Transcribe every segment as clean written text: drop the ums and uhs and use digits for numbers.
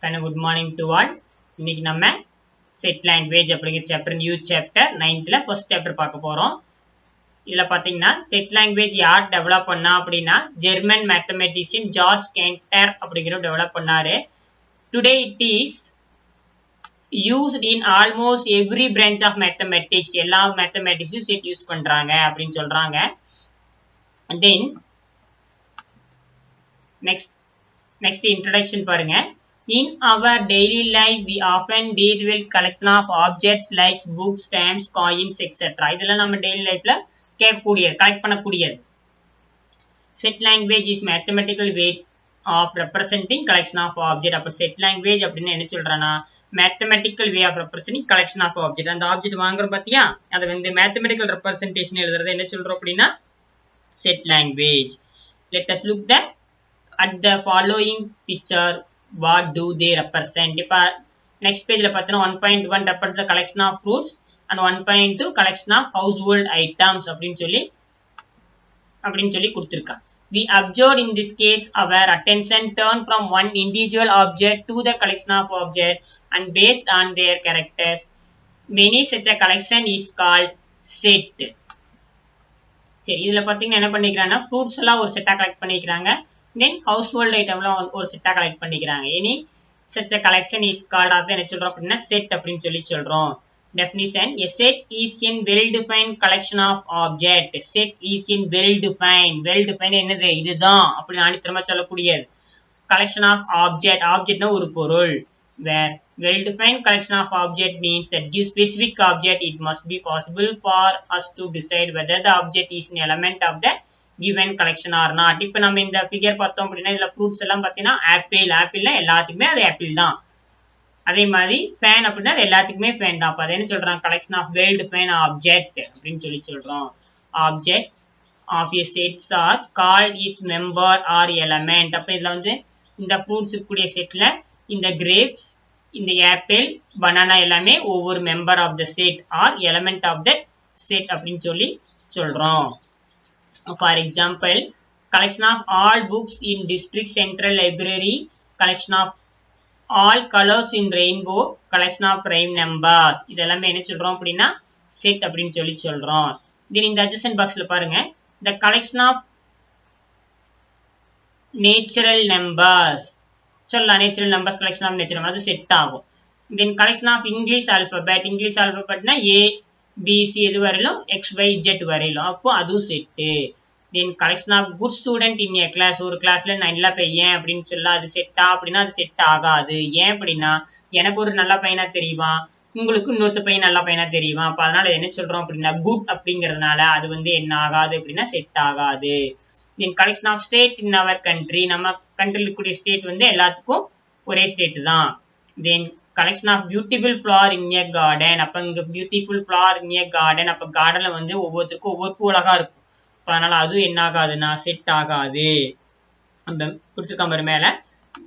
Good morning to all. இன்னைக்கு நம்ம set language அப்படிங்கிற chapter new chapter 9th first chapter பார்க்க போறோம். இதுல பாத்தீங்கன்னா set language யார் டெவலப் பண்ணா அப்படின்னா ஜெர்மன் மேத்தமெட்டிஷியன் ஜார்ஜ் கேண்டர் அப்படிங்கிற டெவலப் பண்ணாரு. Today it is used in almost every branch of mathematics. எல்லா mathematics set யூஸ் பண்றாங்க அப்படின்னு சொல்றாங்க. And then next introduction பாருங்க. In our daily life, we often deal with collection of objects like books, stamps, coins, etc. இதெல்லாம் நம்ம daily lifeல கேட்கக்கூடியது, collect பண்ணக்கூடியது. Set language is mathematical way of representing collection of object. அப்ப set language அப்படின்னு என்ன சொல்றேன்னா mathematical way of representing collection of object. அந்த object வாங்குற பாத்தியா, அது வந்து mathematical representation எழுதுறது என்ன சொல்றோம் அப்படின்னா set language. Let us look at the following picture. What do they represent? இப்ப next pageல பார்த்தீங்கன்னா 1.1 represent the collection of fruits and 1.2 collection of household items அப்படின்னு சொல்லி கொடுத்திருக்காங்க. We observed in this case our attention turned from one individual object to the collection of objects and based on their characters. Many such a collection is called set. சரி, இதுல பாத்தீங்கன்னா என்ன பண்ணிக்கிறாங்கன்னா fruits எல்லாம் ஒரு செட்டா கலெக்ட் பண்ணிக்கிறாங்க. Then household itemலாம் ஒரு செட்டா கலெக்ட் பண்ணிக்கிறாங்க. Any such a collection is called அப்படி என்ன சொல்றோம் அப்படின்னா set அப்படின்னு சொல்லி சொல்றோம். Definition: a set is a well-defined collection of objects. Set is a well-defined. Well-defined என்னது, இதுதான் அப்படி ஆணித்தரமா சொல்லக்கூடியது. Collection of object. Objectனா ஒரு பொருள். Where well-defined collection of object means that gives specific object, it must be possible for us to decide whether the object is an element of the given collection or not. இப்ப நம்ம இந்த figure பார்த்தோம் அப்படின்னா இதுல fruits எல்லாம் பார்த்தீங்கன்னா ஆப்பிள்னா எல்லாத்துக்குமே அது ஆப்பிள் தான். அதே மாதிரி ஃபேன் அப்படின்னா எல்லாத்துக்குமே ஃபேன் தான். அப்ப அது என்ன சொல்றோம், collection of well defined object அப்படின்னு சொல்லி சொல்றோம். Object of a sets are called its member or element. அப்ப இதுல வந்து இந்த ஃப்ரூட்ஸ் இருக்கக்கூடிய செட்ல இந்த கிரேப்ஸ், இந்த ஆப்பிள், பனானா எல்லாமே ஒவ்வொரு member of the set or element of the set அப்படின்னு சொல்லி சொல்றோம். For example, collection of all books in district central library, collection of all colors in rainbow, collection of prime numbers. இதெல்லாமே என்ன சொல்றோம் அப்படின்னா set அப்படின்னு சொல்லி சொல்றோம். Then இந்த adjacent boxல பாருங்க, the collection of natural numbers சொல்லலாம். natural numbers collection of natural numbers அது set ஆகும். Then collection of English alphabet. English alphabetனா A B C எது வரையிலும் X Y Z வரையிலும், அப்போ அதுவும் set. Then collection of good student in a class. ஒரு கிளாஸ்ல நல்ல பையன் அப்படின்னு சொல்ல அது செட்டா அப்படின்னா அது செட் ஆகாது. ஏன் அப்படின்னா எனக்கு ஒரு நல்ல பையனா தெரியுமா, உங்களுக்கு இன்னொரு பையன் நல்ல பையனா தெரியுமா, அப்ப அதனால என்ன சொல்றோம் அப்படின்னா குட் அப்படிங்கறதுனால அது வந்து என்ன ஆகாது அப்படின்னா செட் ஆகாது. Then collection of state in our country. நம்ம கண்ட்ரில இருக்கக்கூடிய ஸ்டேட் வந்து எல்லாத்துக்கும் ஒரே ஸ்டேட் தான். Then collection of beautiful flower in a garden. அப்ப இங்க beautiful flower in a garden, அப்ப கார்டன்ல வந்து ஒவ்வொருத்தருக்கும் ஒவ்வொரு பூ அழகா இருக்கும். அதனால அது என்ன ஆகாதுன்னா செட் ஆகாது. அந்த கொடுத்திருக்காம மேல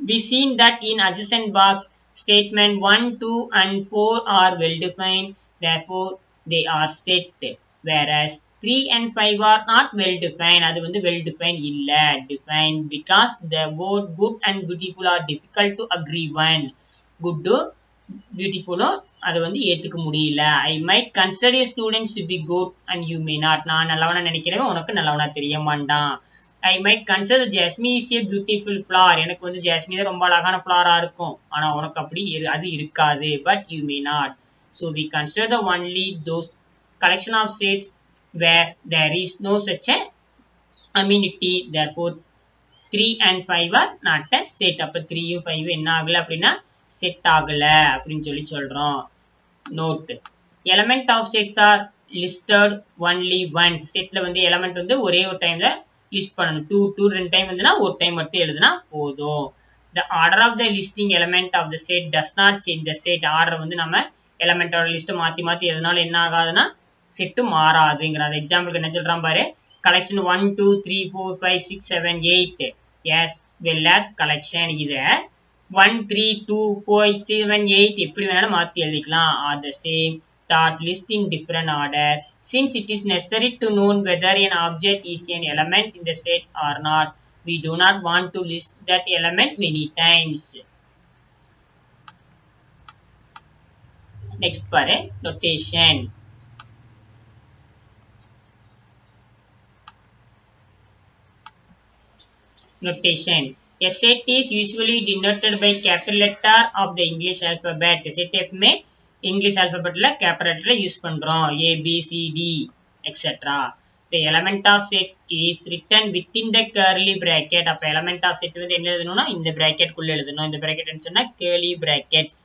we seen that in adjacent box statement 1 2 and 4 are well defined, therefore they are set, whereas 3 and 5 are not well defined. அது வந்து well defined இல்ல, defined because the word good and beautiful are difficult to agree on. good பியூட்டிஃபுல்லும் அது வந்து ஏத்துக்க முடியல. I might consider a student to be good and you may not. நான் நல்லவனா நினைக்கிறேன், உனக்கு நல்லவனா தெரிய மாட்டான். I might consider jasmine is a beautiful flower. எனக்கு வந்து ஜாஸ்மின் ரொம்ப அழகான ஃப்ளவரா இருக்கும், ஆனா உனக்கு அப்படி அது இருக்காது. but you may not. So we consider only those collection of sets where there is no such a amenity. Therefore 3 and 5 are not a set. அப்ப 3 5 என்ன ஆகல அப்படின்னா செட் ஆகல அப்படின்னு சொல்லி சொல்றோம். Note: element of sets are listed only once. செட்ல வந்து எலமெண்ட் வந்து ஒரே ஒரு டைம்ல லிஸ்ட் பண்ணணும். 2 2 டைம் வந்துனா ஒரு டைம் மட்டும் எழுதுனா போதும். the order of the listing element of the set does not change the set. Order வந்து நம்ம எலமெண்டோட லிஸ்ட் மாத்தி மாத்தி எதனால என்ன ஆகாதுன்னா செட் மாறாதுங்கற. அந்த எக்ஸாம்பிளுக்கு என்ன சொல்றான் பாரு, collection 1 2 3 4 5 6 7 8 as well as collection. இத 1 3 2 4 7 8 எப்படி வேணாலும் மாத்தி எழுதிக்கலாம். are the same thought list in different order. Since it is necessary to know whether an object is an element in the set or not, we do not want to list that element many times. Next பாரு notation. Notation. A set is usually denoted by capital letter of the English alphabet. Set எப்பவுமே English alphabetல capital letter use பண்றோம். A, B, C, D, etc. The element of set is written within the curly bracket. அப்ப element of set வந்து என்ன எழுதணும்னா இந்த bracket குள்ள எழுதணும். இந்த bracket என்ன சொன்னா curly brackets.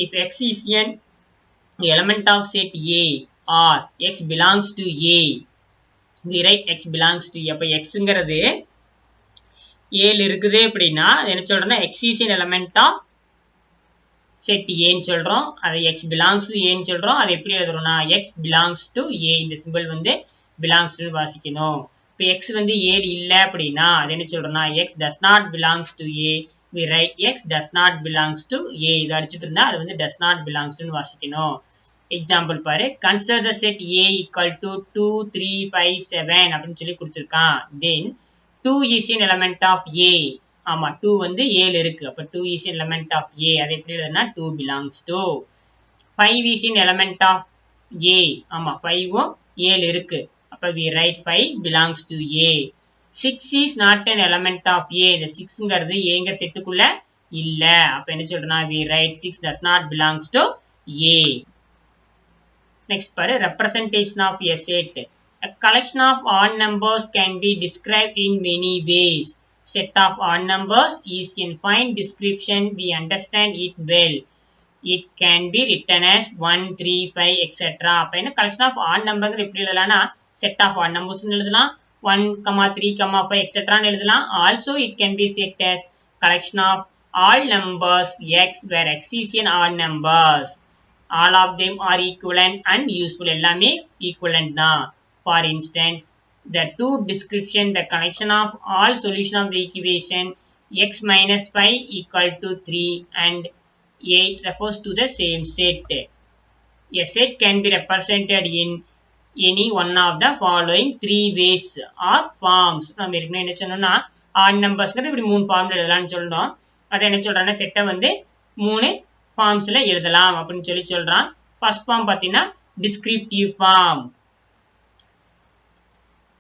If X is an element of set A or X belongs to A, we write X belongs to A. அப்ப Xங்கிறது ஏல இருக்குது அப்படின்னா என்ன சொல்றோம்னா x is an element of set A ன்னு சொல்றோம். அது x belongs to A ன்னு சொல்றோம். அது எப்படி எழுதுறோம்னா x belongs to A. இந்த சிம்பல் வந்து belongs to வாசிக்கணும். இப்போ x வந்து A இல்ல அப்படின்னா அது என்ன சொல்றோம்னா x does not belongs to A. We write x does not belongs to A. இது அடிச்சிட்டு இருந்தா அது வந்து does not belongs to வாசிக்கணும். எக்ஸாம்பிள் பாரு. Consider the set A equal to 2, 3, 5, 7 அப்படின்னு சொல்லி கொடுத்திருக்கான். Then 2 is an element of A. ஆமா 2 வந்து A ல இருக்கு. அப்ப 2 is an element of A. அது எப்படி எழுதுனா 2 belongs to. 5 is an element of A. ஆமா 5 உம் A ல இருக்கு. அப்ப we write 5 belongs to A. 6 is not an element of A. இந்த 6ங்கிறது Aங்கிற செட்டுக்குள்ள இல்ல. அப்ப என்ன சொல்றோம்னா we write 6 does not belongs to A. Next பாரு representation of a set. A collection of odd numbers can be described in many ways. Set of odd numbers is a fine description. We understand it well. It can be written as 1, 3, 5, etc. அப்ப என்ன collection of odd numbers எப்படி எழுதலாம்னா set of odd numbers எழுதலாம் 1, 3, 5, etc. எழுதலாம். Also it can be set as collection of all numbers x where x is an odd numbers. All of them are equivalent and useful. எல்லாமே equivalent தான். For instance, the two description the connection of all solution of the equation x minus 5 equal to 3 and 8 refers to the same set. A set can be represented in any one of the following three ways or forms. நம்ம ஏற்கனவே என்ன சொன்னோம்னா odd numbersங்கிறது இப்படி மூணு ஃபார்ம்ல எழுதலாம்னு சொல்றோம். அதை என்ன சொல்றோம்னா செட்டை வந்து மூணு ஃபார்ம்ஸ்ல எழுதலாம் அப்படின்னு சொல்லி சொல்றான். ஃபர்ஸ்ட் ஃபார்ம் பார்த்தீங்கன்னா descriptive form.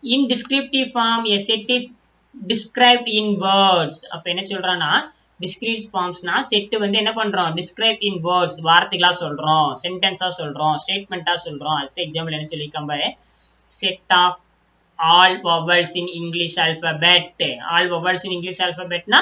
In descriptive form, a set is described in words. அப்ப என்ன சொல்றான்னா descriptive formsனா செட் வந்து என்ன பண்றோம் described in words வார்த்தைகளா சொல்றோம் சென்டென்ஸா சொல்றோம் ஸ்டேட்மெண்டா சொல்றோம். அடுத்த எக்ஸாம்பிள் என்ன சொல்லிருக்கேன் பாரு set of all vowels in English alphabet. All vowels in English alphabetனா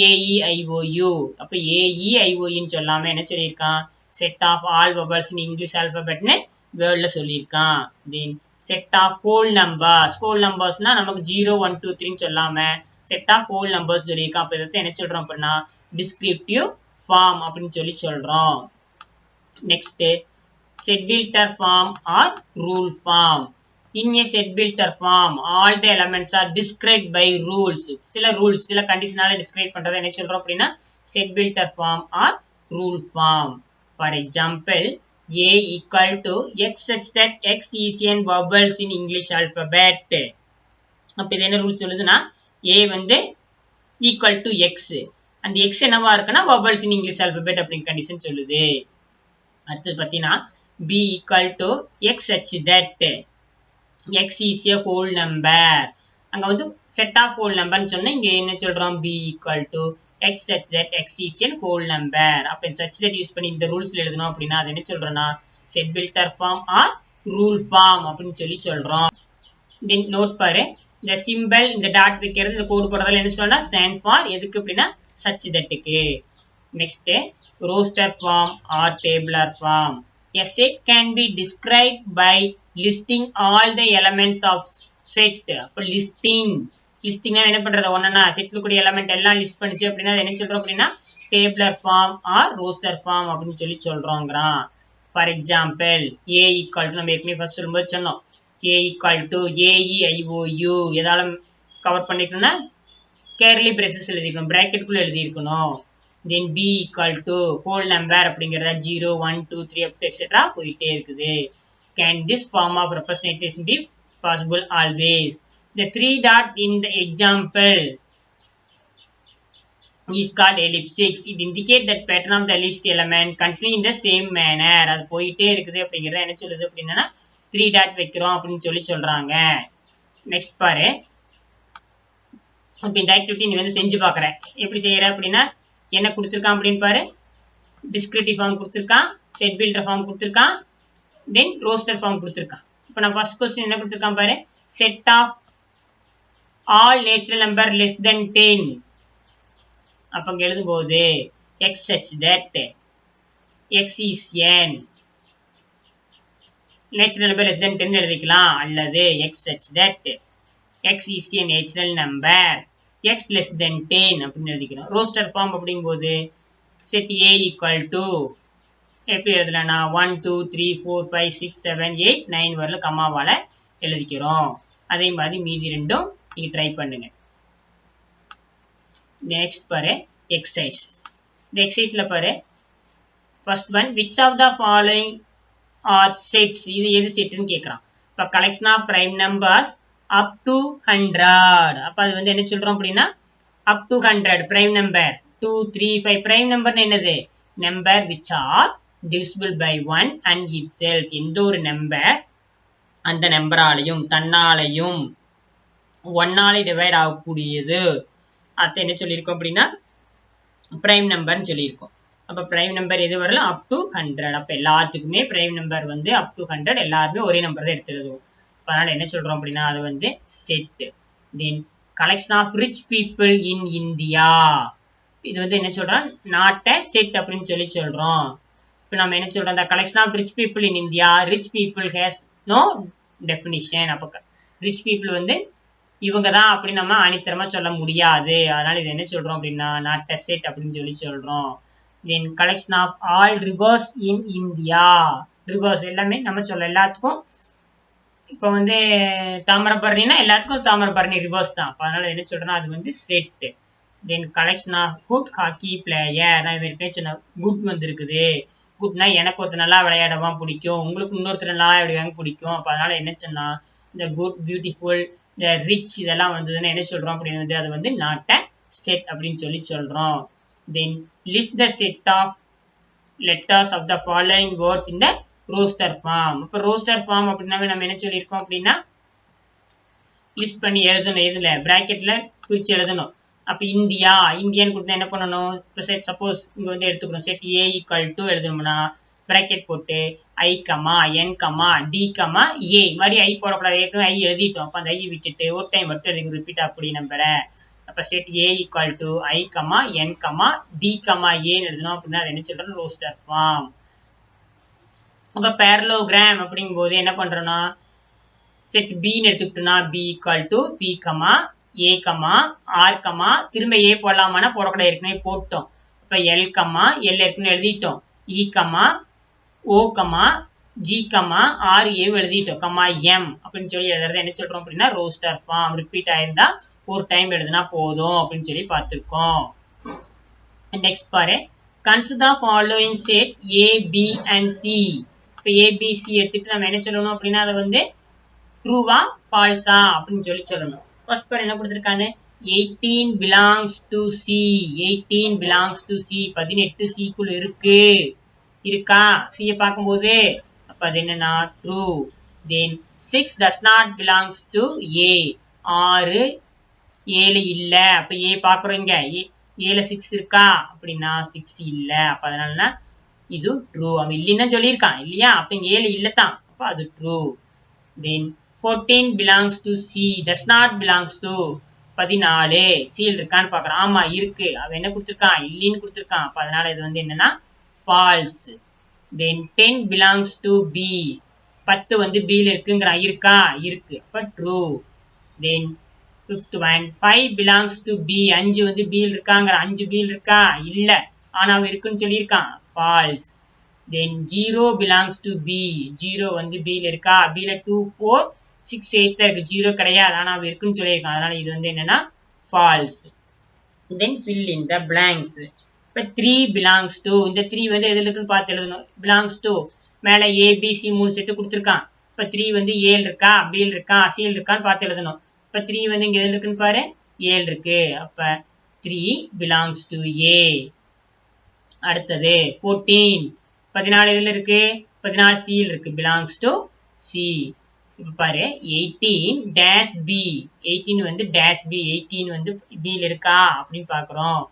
A E I O U. அப்ப A E I O U ன்னு சொல்லாம என்ன சொல்லிருக்கான் set of all vowels in English alphabet னு வேர்ட்ல சொல்லிருக்கான். Then set of whole numbers. Whole numbersனா நமக்கு 0 1 2 3 ன்னு சொல்லாம set of whole numbers சொல்லிருக்கான். அப்ப இத என்ன சொல்றோம் அப்படினா descriptive form அப்படினு சொல்லி சொல்றோம். Next set builder form or rule form. In a set builder form all the elements are described by rules. சில rules சில கண்டிஷனால describe பண்றத என்ன சொல்றோம் அப்படினா set builder form or rule form. For example, A equal to x such that x is an vowels in English alphabet. அப்ப இது என்ன rule சொல்லுதுன்னா A வந்து equal to x. அந்த x என்னவா இருக்குன்னா vowels in English alphabet அப்படிங்க condition சொல்லுது. அடுத்து பார்த்தீங்கன்னா B equal to x such that x is a whole number. அங்க வந்து set of whole number ன்னு சொன்னா இங்க என்ன சொல்றோம் B equal to x such that x is a whole number. அப்ப such that யூஸ் பண்ணி இந்த ரூல்ஸ்ல எழுதணும் அப்படினா அது என்ன சொல்றோம்னா set builder form or rule form அப்படினு சொல்லி சொல்றோம். then note பாரு இந்த symbol இந்த டாட் வைக்கிறது இந்த கோட் போடுறதால என்ன சொல்றோம்னா stand for எதுக்கு அப்படினா such that க்கு. next roster form or tabular form. A set can be described by listing all the elements of set. அப்ப listing என்ன பண்றது ஒண்ணா செட்ல கூடிய எலிமெண்ட் எல்லாம் லிஸ்ட் பண்ணிச்சு அப்படினா என்ன சொல்றோம் அப்படினா tabular form or roster form அப்படினு சொல்லி சொல்றோம்ங்கறான். For example, A equal to நம்ம ஏற்கனவே ஃபர்ஸ்ட் சொல்லும்போது சொன்னோம் A equal to A E I O U எதால கவர் பண்ணிக்கணும்னா curly braces எழுதிக்கணும் bracket குள்ள எழுதி இருக்கணும். then B equal to whole number அப்படிங்கறத 0 1 2 3 up to etc போயிட்டே இருக்குது. Can this form of representation be possible always? The three dot in the example is called elliptic. It indicates that pattern of the list element continue in the same manner. அது போயிட்டே இருக்குது அப்படிங்கறத என்ன சொல்லுது அப்படின்னா 3 dot வைக்கிறோம் அப்படின்னு சொல்றாங்க. நெக்ஸ்ட் பாரு. இப்போ இந்த ஆக்டிவிட்டி நீ வந்து செஞ்சு பார்க்குற. எப்படி செய்யற அப்படின்னா என்ன கொடுத்துருக்கான் அப்படின்னு பாரு. டிஸ்கிரிப்டிவ் ஃபார்ம் கொடுத்துருக்கான், செட் பில்டர் ஃபார்ம் கொடுத்துருக்கான், தென் ரோஸ்டர் ஃபார்ம் கொடுத்துருக்கான். இப்போ நான் ஃபர்ஸ்ட் கொஸ்டின் என்ன கொடுத்துருக்கான் பாரு. Set of all natural number less than 10. அப்போ இங்கே எழுதும்போது x such that x is n natural number less than 10 எழுதிக்கலாம். அல்லது x such that x is a natural number x less than 10 அப்படின்னு எழுதிக்கிறோம். ரோஸ்டர் ஃபார்ம் அப்படிங்கும்போது செட் a equal to எப்படி எழுதலாம்னா 1 2 3 4 5 6 7 8 9 வரல கமாவால எழுதிக்கிறோம். அதே மாதிரி மீதி ரெண்டும் நீங்க ட்ரை பண்ணுங்க. நெக்ஸ்ட் பாரு எக்ஸசைஸ். இந்த எக்ஸசைஸ்ல பாரு first one which of the following are sets. இது எது செட்னு கேக்குறான். இப்ப collection of prime numbers up to 100. அப்ப அது வந்து என்ன சொல்றோம் அப்படின்னா up to 100 prime number 2 3 5 prime number என்னது number which are divisible by 1 and itself. எந்த ஒரு நம்பர் அந்த நம்பராலையும் தன்னாலையும் 1 ஆல டிவைட் ஆகக்கூடியது அது என்ன சொல்லியிருக்கோம் அப்படின்னா பிரைம் நம்பர்னு சொல்லியிருக்கோம். அப்போ பிரைம் நம்பர் எது வரலாம் அப் டு 100. அப்போ எல்லாத்துக்குமே பிரைம் நம்பர் வந்து அப் டு 100 எல்லாருமே ஒரே நம்பர் தான் எடுத்துருவோம். அதனால என்ன சொல்றோம் அப்படின்னா அது வந்து set. Then collection of rich people in India. இது வந்து என்ன சொல்றோம் நாட் அ செட் அப்படின்னு சொல்றோம். இப்போ நம்ம என்ன சொல்றோம் the collection of rich people in India. rich people has no definition. அப்போ ரிச் பீப்புள் வந்து இவங்க தான் அப்படி நம்ம அனித்தரமா சொல்ல முடியாது. அதனால இது என்ன சொல்றோம் அப்படின்னா நாட் அ செட் அப்படின்னு சொல்றோம். Then collection of all rivers in India. Rivers எல்லாமே நம்ம சொல்ல எல்லாத்துக்கும் இப்போ வந்து தாமிரபரணினா எல்லாத்துக்கும் தாமிரபரணி ரிவர்ஸ் தான். அதனால என்ன சொல்றோம்னா அது வந்து set. Then collection of good hockey player. நான் ஏற்கனவே சொன்ன குட் வந்துருக்குது. குட்னா எனக்கு ஒருத்தர் நல்லா விளையாடவா பிடிக்கும், உங்களுக்கு இன்னொருத்தர் நல்லா விளையாட பிடிக்கும். அப்போ அதனால என்ன சொன்னா இந்த குட் பியூட்டிஃபுல் இந்த ரிச் இதெல்லாம் வந்ததுன்னா என்ன சொல்றோம் அப்படின்னு வந்து அது வந்து நாட் அ செட் அப்படின்னு சொல்றோம். Then list the set of letters of the following words in the roster form. இப்போ ரோஸ்டர் ஃபார்ம் அப்படின்னாவே நம்ம என்ன சொல்லியிருக்கோம் அப்படின்னா லிஸ்ட் பண்ணி எழுதணும். எதுல பிராக்கெட்ல பிரிச்சு எழுதணும். அப்போ இந்தியா இந்தியான்னு கொடுத்தா என்ன பண்ணணும். இப்போ செட் சப்போஸ் இங்க வந்து எடுத்துக்கணும் செட் ஏ ஈக்குவல் டு எழுதணும்னா பிராக்கெட் போட்டு I comma N comma T comma A மாதிரி ஐ போடக்கூடாது. ஏற்கனவே ஐ எழுதிட்டோம். அப்போ அந்த ஐ விட்டுட்டு ஒரு டைம் மட்டும் எழுதி ரிப்பீட் அப்படி நம்பரை. அப்போ set A equal to I comma N comma T comma ஏன்னு எழுதணும் அப்படின்னா அது என்ன சொல்றோம் ரோஸ்டர் ஃபார்ம். அப்போ பேரலோகிராம் அப்படிங்கும்போது என்ன பண்றோம்னா செட் பின்னு எடுத்துக்கிட்டோம்னா B equal to B comma A comma R comma திரும்ப ஏ போடலாமான்னா போடக்கூடாது ஏற்கனவே போட்டோம். இப்போ எல் கமா எல் ஏற்கனவே எழுதிட்டோம். E comma O comma G comma R ஏ எழுதிட்டோம் கமா எம் அப்படின்னு சொல்லி எழுதுறது என்ன சொல்றோம் அப்படின்னா ரோஸ்டர் ஃபார்ம். ரிப்பீட் ஆயிருந்தா ஒரு டைம் எழுதுனா போதும் அப்படின்னு சொல்லி பார்த்துருக்கோம். நெக்ஸ்ட் பாரு consider following set A B and C. இப்போ ஏபிசி எடுத்துட்டு நம்ம என்ன சொல்லணும் அப்படின்னா அதை வந்து ட்ரூவா ஃபால்ஸா அப்படின்னு சொல்லணும். ஃபர்ஸ்ட் பாரு என்ன கொடுத்துருக்காங்க 18 belongs to C. 18 belongs to C. 18 சிக்குள்ள இருக்கு இருக்கா சியை பார்க்கும்போது அப்ப அது என்னன்னா true. Then 6 does not belongs to A. 6 7 இல்ல. அப்ப ஏ பாக்குறோம் இங்க 7 6 இருக்கா அப்படின்னா 6 இல்ல. அப்ப அதனால இது ட்ரூ. அவன் இல்லைன்னா சொல்லியிருக்கான் இல்லையா. அப்ப இங்க 7 இல்லத்தான். அப்ப அது true. Then 14 belongs to C. does not belongs to 14 seal இருக்கான்னு பாக்குறான். ஆமா இருக்கு. அவன் என்ன கொடுத்திருக்கான் இல்லைன்னு கொடுத்திருக்கான். அப்ப அதனால இது வந்து என்னன்னா false. Then 10 belongs to B. 10 வந்து B ல இருக்குங்கறான். இருக்கா இருக்கு. அப்ப true. Then fifth one 5 belongs to B. 5 வந்து B ல இருக்காங்கறான். 5 B ல இருக்கா இல்ல. ஆனா அவன் இருக்குன்னு சொல்லியிருக்கான். false. Then 0 belongs to B. 0 வந்து B ல இருக்கா. B ல 2 4 6 8 இருக்கு. 0 கிடையாது. ஆனா அவன் இருக்குன்னு சொல்லியிருக்கான். அதனால இது வந்து என்னன்னா false. Then fill in the blanks. இப்போ 3 belongs to இந்த 3 வந்து எதுல இருக்குன்னு பார்த்து எழுதணும். belongs to மேல A B C 3 செட் கொடுத்திருக்கான். இப்போ 3 வந்து A இருக்கா B இருக்கா C இருக்கான்னு பார்த்து எழுதணும். இப்போ 3 வந்து இங்க எதுல இருக்குன்னு பாரு A இருக்கு. அப்ப 3 belongs to A. அடுத்தது 14 இதில் இருக்கு 14 C இருக்கு belongs to C. இப்ப பாரு 18 dash B 18 வந்து dash B 18 வந்து B ல இருக்கா அப்படின்னு பார்க்கிறோம்.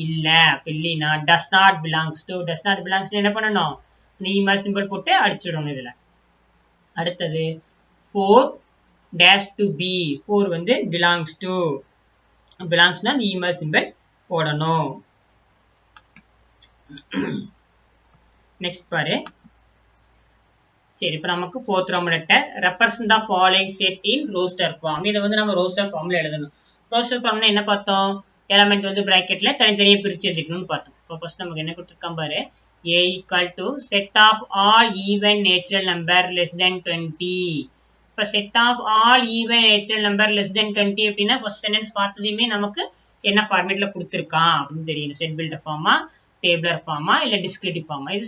இல்ல அப்ப இல்லைனா does not belongs to என்ன பண்ணணும் ஈமா சிம்பிள் போட்டு அடிச்சிடணும் இதுல. அடுத்தது 4 dash to B 4 வந்து belongs to னா ஈமா சிம்பிள் போடணும். நெக்ஸ்ட் பாரு சரி இப்போ நமக்கு fourth round letter represent the following set in roster form. இதை வந்து நம்ம roster formல எழுதணும். roster formனா என்ன பார்த்தோம் எலிமெண்ட் வந்து பிராக்கெட்ல தனித்தனியா பிரிச்சு எழுதிக்கணும்னு பார்த்தோம். இப்போ ஃபர்ஸ்ட் நமக்கு என்ன கொடுத்திருக்கான் பாரு A equal to set of all even natural number less than 20. இப்போ set of all even natural number less than 20 அப்படின்னா ஃபர்ஸ்ட் சென்டென்ஸ் பார்த்ததுமே நமக்கு என்ன ஃபார்மேட்ல கொடுத்திருக்கான் அப்படின்னு தெரியும். செட் பில்டர் ஃபார்மா டேபிளர் ஃபார்மா இல்ல டிஸ்கிரிட்டிவ் ஃபார்மா இது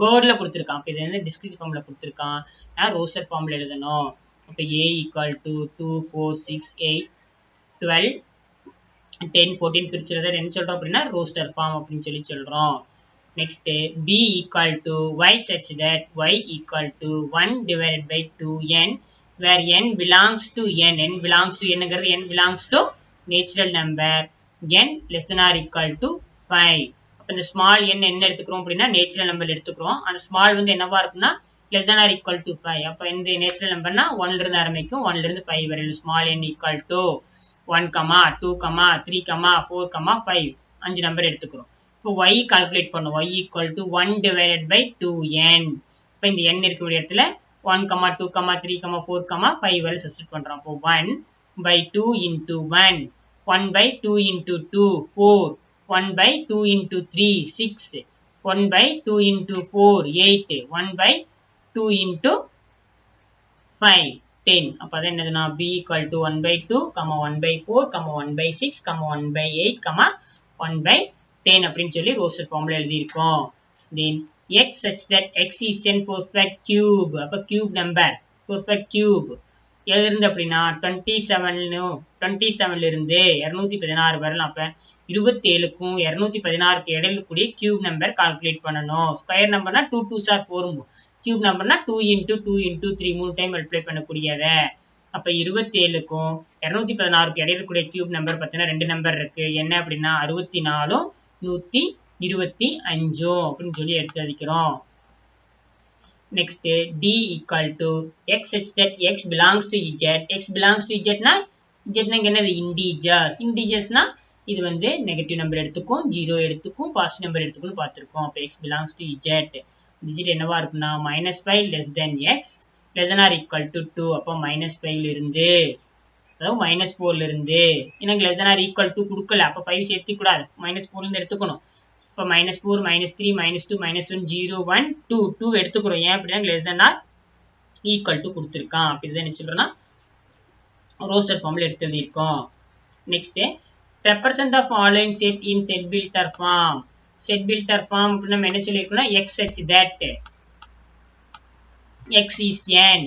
வேர்ட்ல கொடுத்திருக்கான். அப்ப இது வந்து டிஸ்கிரிட்டிவ் ஃபார்ம்ல கொடுத்திருக்கான். நான் ரோஸ்டர் ஃபார்ம்ல எழுதணும். அப்ப A equal to 2 4 6 8 12 10 14 பிரிச்சுறத என்ன சொல்றோம் அப்படின்னா ரோஸ்டர் ஃபார்ம் அப்படின்னு சொல்லி சொல்றோம். Next B equal to y such that y equal to 1 divided by 2n where n belongs to n belongs to என்னங்கிறது n belongs to natural number n less than or equal to 5. இந்த small n என்ன எடுத்துக்கிறோம் அப்படின்னா natural number எடுத்துக்கிறோம். அந்த small வந்து என்னவா இருக்குன்னா less than or equal to 5. அப்ப இந்த நேச்சுரல் நம்பர்னா 1 ல இருந்து ஆரம்பிக்கும் 1 ல இருந்து 5 வரை small n equal to 1, 2, 3, 4, 5 5 number எடுத்துக்கிறோம். இப்போ y கால்குலேட் பண்ணும். y equal to 1 divided by 2n. இப்போ இந்த n இருக்கக்கூடிய இடத்துல 1, 2, 3, 4, 5 வரை சப்ஸ்டிட் பண்றோம். அப்போ 1 by 2 into 1 1 by 2 into 2 4 1 by 2 into 3 6 1 by 2 into 4 8 1 by 2 into 5 10. அப்ப அது என்னதுன்னா B equal to 1 by 2 1 by 4 1 by 6 1 by 8 1 by 10 அப்படின்னு சொல்லி ரோஸ்டர் ஃபார்ம்ல எழுதி இருக்கோம். then x such that x is n perfect cube. அப்ப cube number perfect cube எதிலிருந்து அப்படின்னா 27 இருந்து 216 வரலாம். அப்ப 27க்கும் 216க்கு இடையில கூடிய கியூப் நம்பர் கால்குலேட் பண்ணணும். ஸ்கொயர் நம்பர்னா 2 2s are 4 கியூப் நம்பர்னா 2 into 2 into 3 மூணு டைம் மல்டிப்ளை பண்ணக்கூடியத. அப்ப 27க்கும் 216க்கு இடையில கூடிய கியூப் நம்பர் பார்த்தீங்கன்னா ரெண்டு நம்பர் இருக்கு. என்ன அப்படின்னா 64 125 அப்படின்னு சொல்லி எடுத்து எழுதிக்கிறோம். Next D equal to x such that x belongs to z. x belongs to z னா z னா என்னது integers. integersனா இது வந்து நெகட்டிவ் நம்பர் எடுத்துக்கும் 0 எடுத்துக்கும் பாசிட்டிவ் நம்பர் எடுத்துக்கும் பார்த்திருக்கோம். அப்ப x belongs to z. Digit என்னவா இருக்குன்னா -5 less than x less than or equal to 2. அப்ப -5 ல இருந்து அதாவது -4 ல இருந்து எனக்கு less than or equal to கொடுக்கல. அப்ப 5 சேர்த்து கூடாது. -4 ல இருந்து எடுத்துக்கணும். இப்போ -4 -3 -2 -1 0 1 2 2 எடுத்துக்கிறோம். ஏன் அப்படின்னா less than or equal to கொடுத்துருக்கான். அப்படி இதை என்ன சொல்றோம்னா ரோஸ்டர் ஃபார்ம்ல எடுத்து எழுதியிருக்கோம். Next represent the following set in set builder form. set builder form அப்படின்னா நம்ம என்ன சொல்லியிருக்கோம்னா x such that x is n.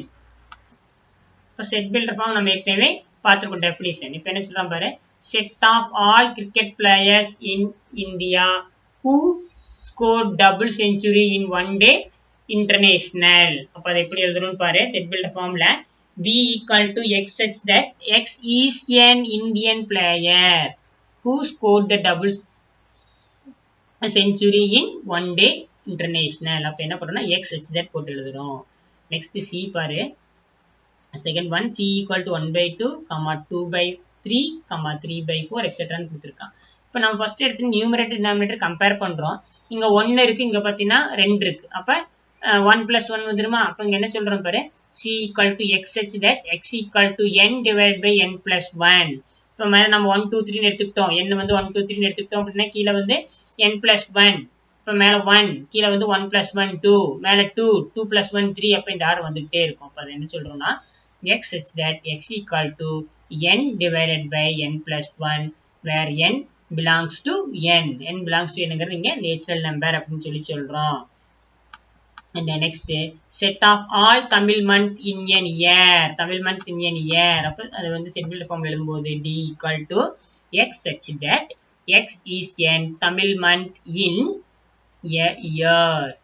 இப்போ set builder form நம்ம ஏற்கனவே பார்த்துருக்கோம் டெஃபினிஷன். இப்போ என்ன சொல்றோம் பாரு set of all cricket players in India who scored double century in one day international. அப்ப அதை எப்படி எழுதணும்னு பாரு set builder formல B equal to x such that x is an Indian player who scored the double century in one day international. அப்ப என்ன பண்றோம்னா x such that போட்டு எழுதுறோம். நெக்ஸ்ட் C பாரு second one C equal to 1 by 2 2 by 3 3 by 4 etc. கொடுத்துருக்கான். இப்போ நம்ம first எடுத்து நியூமரேட்டர் டினாமினேட்டர் கம்பேர் பண்றோம். இங்க 1 இருக்கு, இங்க பாத்தீங்கன்னா 2 இருக்கு. அப்ப 1 plus 1 வந்துருமா? அப்ப இங்க என்ன சொல்றோம் பாரு C equal to x such that x equal to n divided by n plus 1. இப்போ மேல நம்ம 1 2 3 எடுத்துக்கிட்டோம். n வந்து 1 2 3 எடுத்துக்கிட்டோம் அப்படின்னா கீழே வந்து n plus 1. இப்போ மேல 1 கீழே வந்து 1 plus 1 2 மேல 2 2 plus 1 3. அப்ப இந்த ஆர்டர் வந்துகிட்டே இருக்கும். அப்ப அது என்ன சொல்றோம்னா x such that x equal to n divided by n plus 1 where n belongs to n. n belongs to என்னங்கிறது இங்க நேச்சுரல் நம்பர் அப்படின்னு சொல்லி சொல்றோம். And the next set of all Tamil month in an year. Tamil month in an year. அப்ப அது வந்து set builder form எழுதும்போது D equal to x such that X is an Tamil month in a year.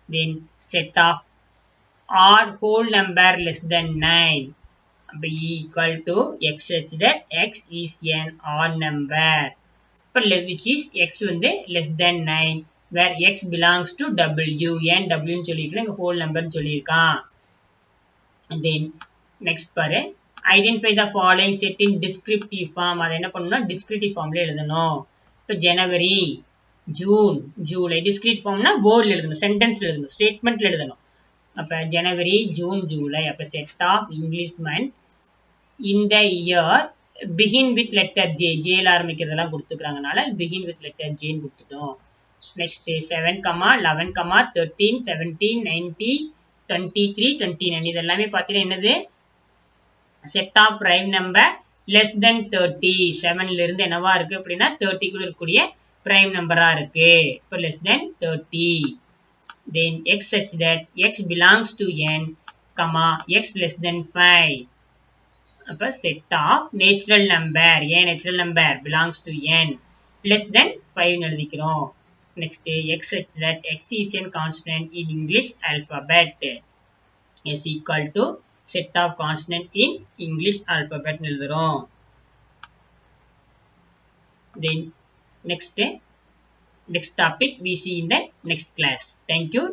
Then set of odd whole number less than 9 be equal to X such that X is an odd number. But which is X வந்து less than 9 where X belongs to W. ஏன் W சொல்லிருக்கேன் இங்க whole number சொல்லிருக்கான். And then next பாரு identify the following set in descriptive form. அதை என்ன பண்ணணும்னா descriptive formல எழுதணும். இப்போ ஜனவரி, ஜூன், ஜூலை discrete formனா வேர்ட்ல எழுதணும், சென்டென்ஸ்ல எழுதணும், ஸ்டேட்மெண்ட்ல எழுதணும். அப்ப ஜனவரி, ஜூன், ஜூலை. அப்ப set of English month in the year begin with letter J. J ல ஆரம்பிக்கிறதெல்லாம் கொடுத்துக்கறாங்கனால begin with letter J ன்னு கொடுத்துட்டோம். Next 7, 11, 13, 17, 19, 23, 29 இதெல்லாமே பார்த்தீங்கன்னா என்னது set of prime number less than 30. 7 ல இருந்து என்னவா இருக்கு அப்படின்னா 30 குள்ள இருக்கக்கூடிய prime number-ஆ இருக்கு. இப்போ less than 30. Then X such that X belongs to N, X less than 5. அப்ப set of natural number, ஏன் natural number belongs to N less than 5 ன்னு எழுதிக்கிறோம். Next X such that X is a consonant in English alphabet is equal to set of consonant in English alphabet ன்னு எழுதுறோம். Then next topic we see in the next class. Thank you.